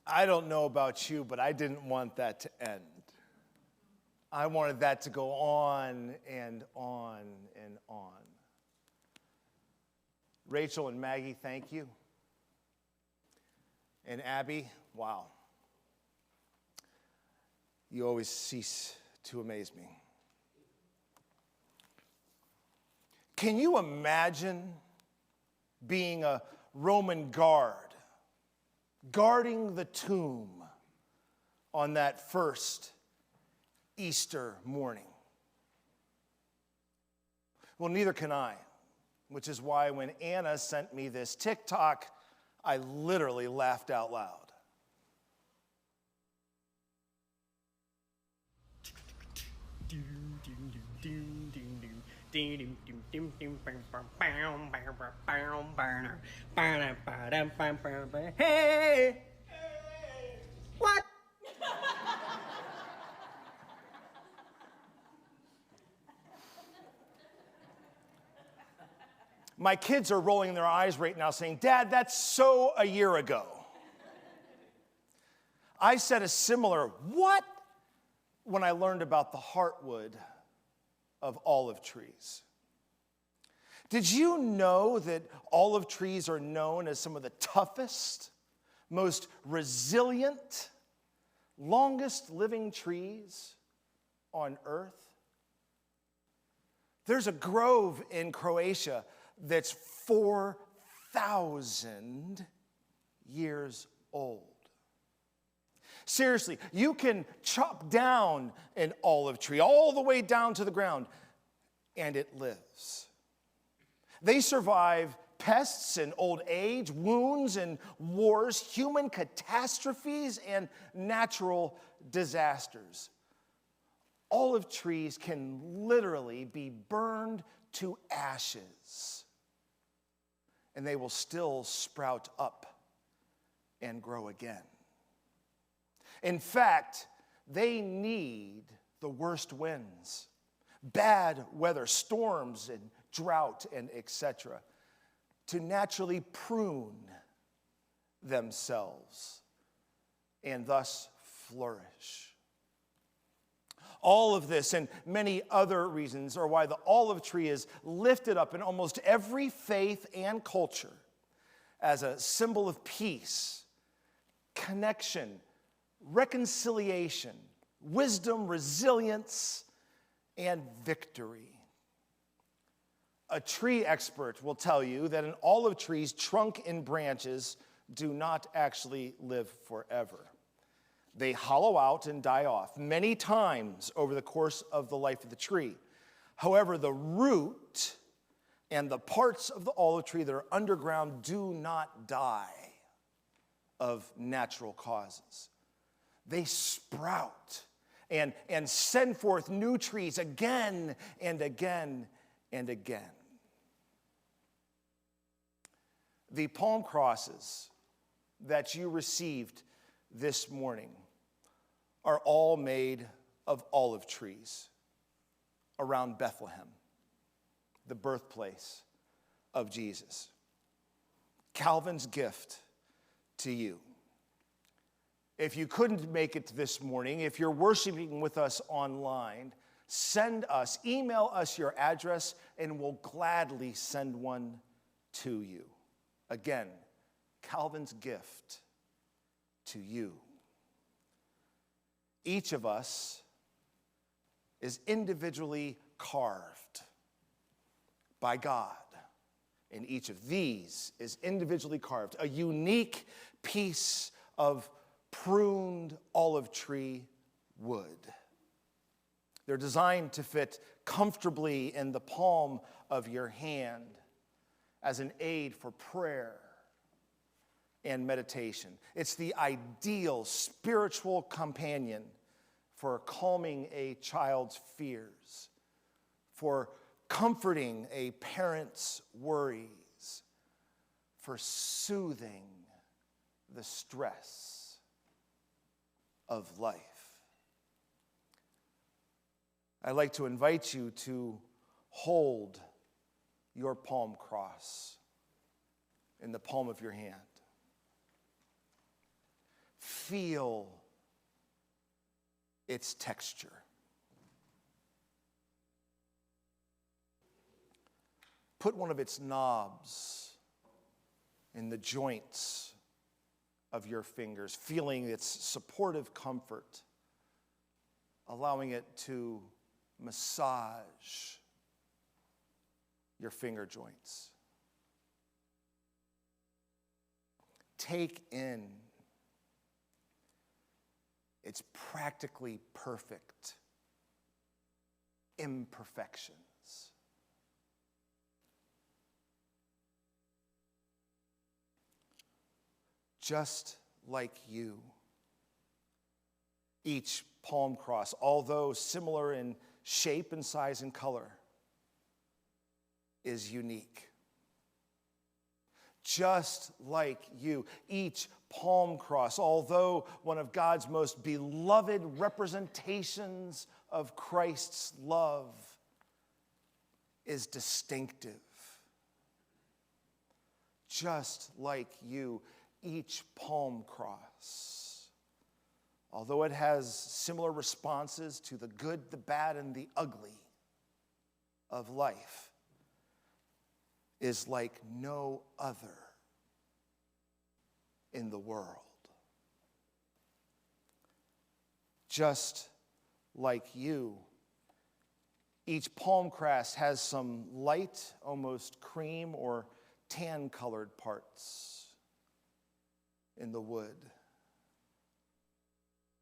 I don't know about you, but I didn't want that to end. I wanted that to go on and on and on. Rachel and Maggie, thank you. And Abby, wow. You always cease to amaze me. Can you imagine being a Roman guard, guarding the tomb on that first Easter morning? Well, neither can I, which is why when Anna sent me this TikTok, I literally laughed out loud. Hey! What? My kids are rolling their eyes right now saying, Dad, that's so a year ago. I said a similar, what? When I learned about the heartwood of olive trees. Did you know that olive trees are known as some of the toughest, most resilient, longest living trees on earth? There's a grove in Croatia that's 4,000 years old. Seriously, you can chop down an olive tree all the way down to the ground, and it lives. They survive pests and old age, wounds and wars, human catastrophes, and natural disasters. Olive trees can literally be burned to ashes, and they will still sprout up and grow again. In fact, they need the worst winds, bad weather, storms and drought and etc., to naturally prune themselves and thus flourish. All of this and many other reasons are why the olive tree is lifted up in almost every faith and culture as a symbol of peace, connection, reconciliation, wisdom, resilience, and victory. A tree expert will tell you that an olive tree's trunk and branches do not actually live forever. They hollow out and die off many times over the course of the life of the tree. However, the root and the parts of the olive tree that are underground do not die of natural causes. They sprout and send forth new trees again and again and again. The palm crosses that you received this morning are all made of olive trees around Bethlehem, the birthplace of Jesus. Calvin's gift to you. If you couldn't make it this morning, if you're worshiping with us online, email us your address, and we'll gladly send one to you. Again, Calvin's gift to you. Each of us is individually carved by God, and each of these is individually carved, a unique piece of pruned olive tree wood. They're designed to fit comfortably in the palm of your hand as an aid for prayer and meditation. It's the ideal spiritual companion for calming a child's fears, for comforting a parent's worries, for soothing the stress of life. I'd like to invite you to hold your palm cross in the palm of your hand. Feel its texture. Put one of its knobs in the joints of your fingers, feeling its supportive comfort, allowing it to massage your finger joints. Take in its practically perfect imperfections. Just like you, each palm cross, although similar in shape and size and color, is unique. Just like you, each palm cross, although one of God's most beloved representations of Christ's love, is distinctive. Just like you, each palm cross, although it has similar responses to the good, the bad, and the ugly of life, is like no other in the world. Just like you, each palm cross has some light, almost cream or tan-colored parts in the wood.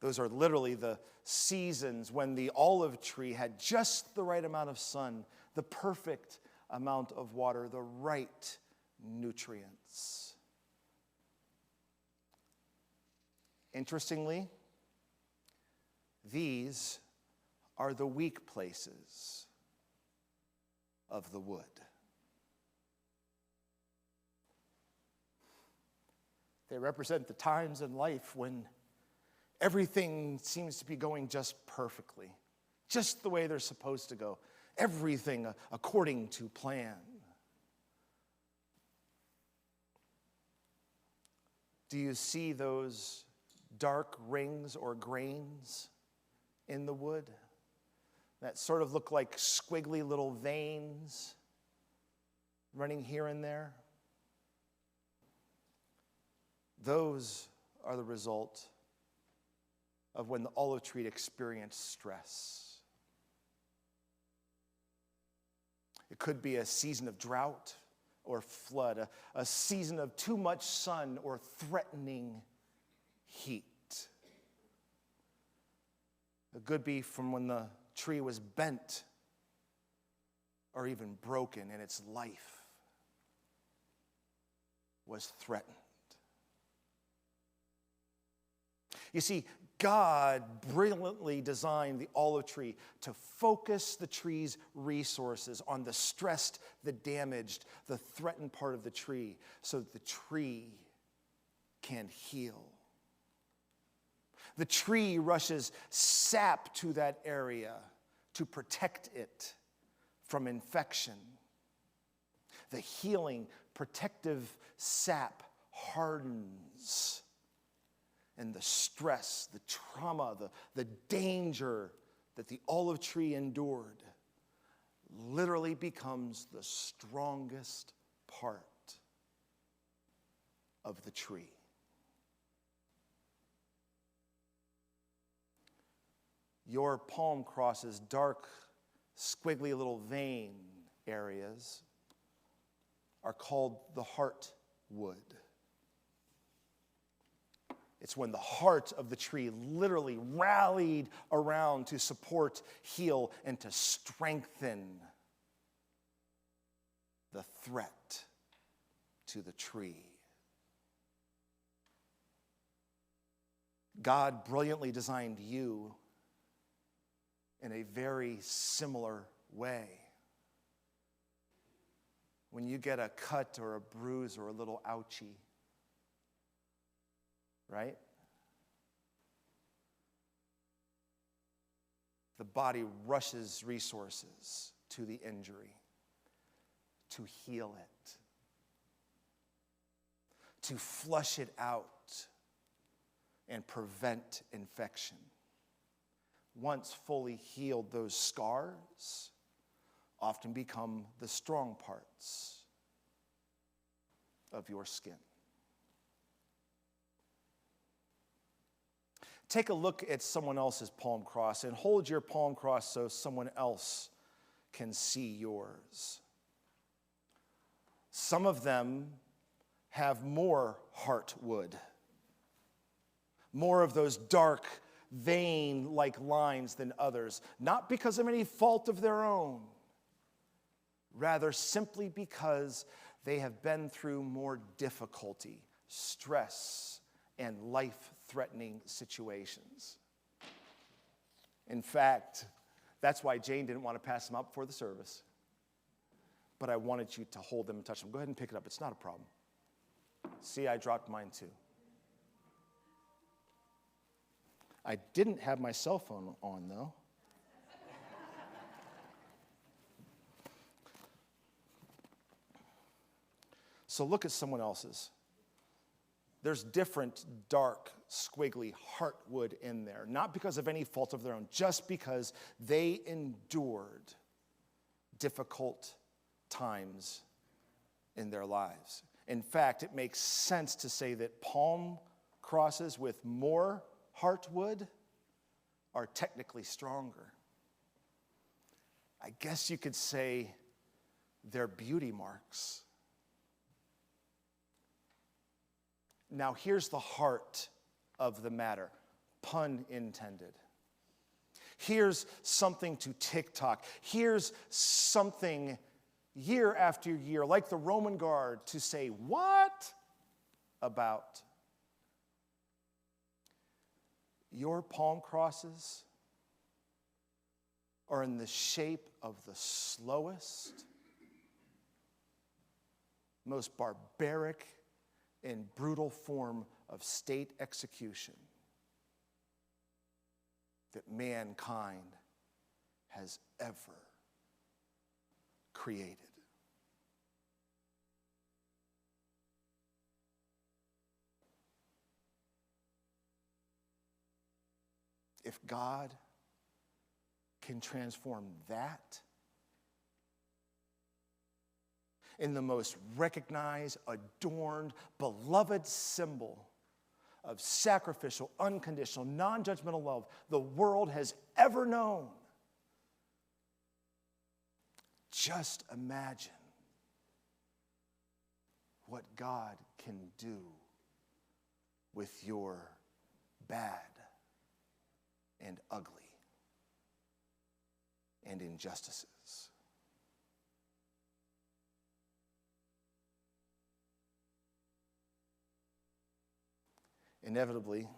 Those are literally the seasons when the olive tree had just the right amount of sun, the perfect amount of water, the right nutrients. Interestingly, these are the weak places of the wood. They represent the times in life when everything seems to be going just perfectly, just the way they're supposed to go, everything according to plan. Do you see those dark rings or grains in the wood that sort of look like squiggly little veins running here and there? Those are the result of when the olive tree experienced stress. It could be a season of drought or flood, a season of too much sun or threatening heat. It could be from when the tree was bent or even broken and its life was threatened. You see, God brilliantly designed the olive tree to focus the tree's resources on the stressed, the damaged, the threatened part of the tree so that the tree can heal. The tree rushes sap to that area to protect it from infection. The healing, protective sap hardens. And the stress, the trauma, the danger that the olive tree endured literally becomes the strongest part of the tree. Your palm crosses dark, squiggly little vein areas are called the heartwood. It's when the heart of the tree literally rallied around to support, heal, and to strengthen the threat to the tree. God brilliantly designed you in a very similar way. When you get a cut or a bruise or a little ouchie, right? The body rushes resources to the injury, to heal it, to flush it out, and prevent infection. Once fully healed, those scars often become the strong parts of your skin. Take a look at someone else's palm cross and hold your palm cross so someone else can see yours. Some of them have more heartwood, more of those dark, vein-like lines than others, not because of any fault of their own, rather simply because they have been through more difficulty, stress, and life-threatening situations. In fact, that's why Jane didn't want to pass them out before the service. But I wanted you to hold them and touch them. Go ahead and pick it up. It's not a problem. See, I dropped mine too. I didn't have my cell phone on, though. So look at someone else's. There's different dark, squiggly heartwood in there, not because of any fault of their own, just because they endured difficult times in their lives. In fact, it makes sense to say that palm crosses with more heartwood are technically stronger. I guess you could say they're beauty marks. Now, here's the heart of the matter, pun intended. Here's something to TikTok. Here's something year after year, like the Roman guard, to say, what about? Your palm crosses are in the shape of the slowest, most barbaric, and brutal form of state execution that mankind has ever created. If God can transform that in the most recognized, adorned, beloved symbol of sacrificial, unconditional, non-judgmental love the world has ever known, just imagine what God can do with your bad and ugly and injustices. Inevitably,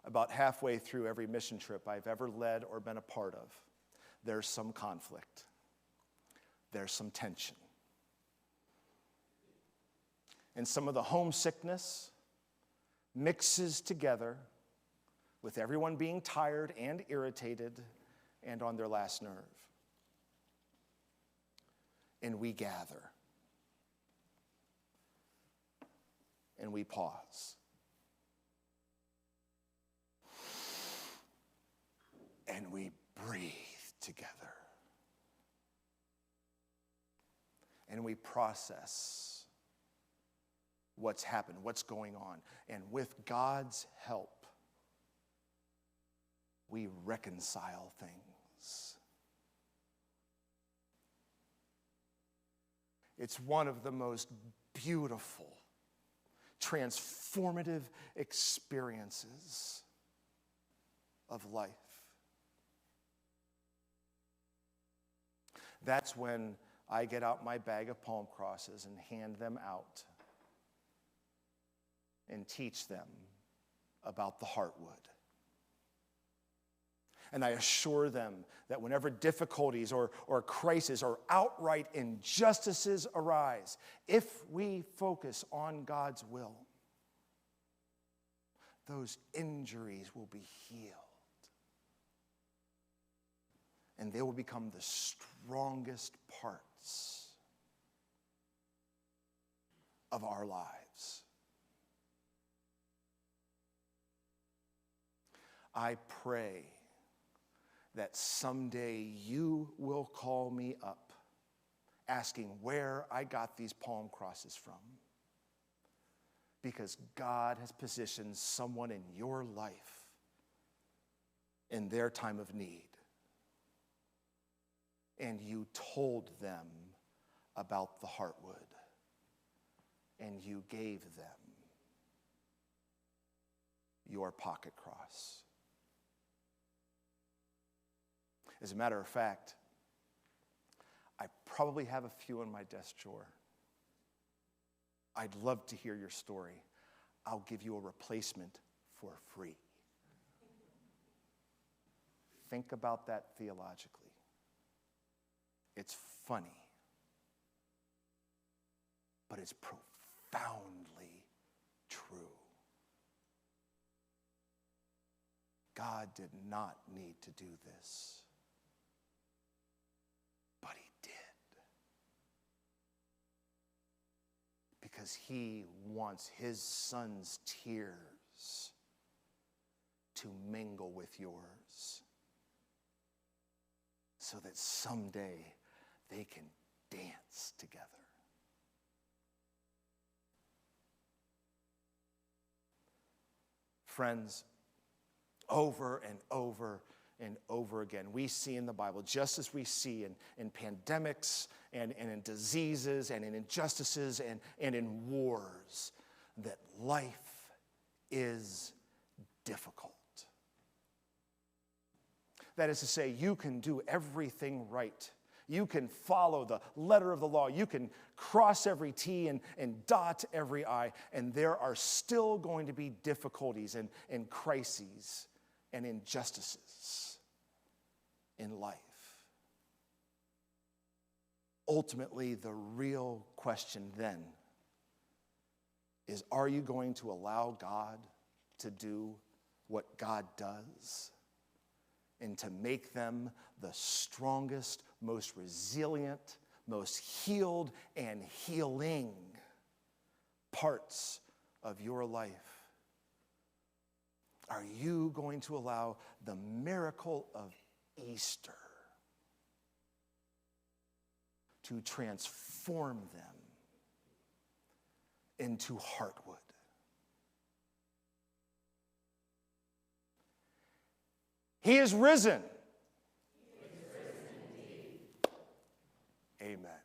about halfway through every mission trip I've ever led or been a part of, there's some conflict. There's some tension. And some of the homesickness mixes together with everyone being tired and irritated and on their last nerve. And we gather. And we pause. And we breathe together. And we process what's happened, what's going on. And with God's help, we reconcile things. It's one of the most beautiful, transformative experiences of life. That's when I get out my bag of palm crosses and hand them out and teach them about the Heartwood. And I assure them that whenever difficulties or crises or outright injustices arise, if we focus on God's will, those injuries will be healed. And they will become the strongest parts of our lives. I pray that someday you will call me up asking where I got these palm crosses from. Because God has positioned someone in your life in their time of need. And you told them about the Heartwood. And you gave them your pocket cross. As a matter of fact, I probably have a few in my desk drawer. I'd love to hear your story. I'll give you a replacement for free. Think about that theologically. It's funny, but it's profoundly true. God did not need to do this, but he did. Because he wants his son's tears to mingle with yours so that someday they can dance together. Friends, over and over and over again, we see in the Bible, just as we see in pandemics and in diseases and in injustices and in wars, that life is difficult. That is to say, you can do everything right. You can follow the letter of the law. You can cross every T and dot every I. And there are still going to be difficulties and crises and injustices in life. Ultimately, the real question then is, are you going to allow God to do what God does and to make them the strongest, most resilient, most healed and healing parts of your life? Are you going to allow the miracle of Easter to transform them into Heartwood? He is risen. He is risen indeed. Amen.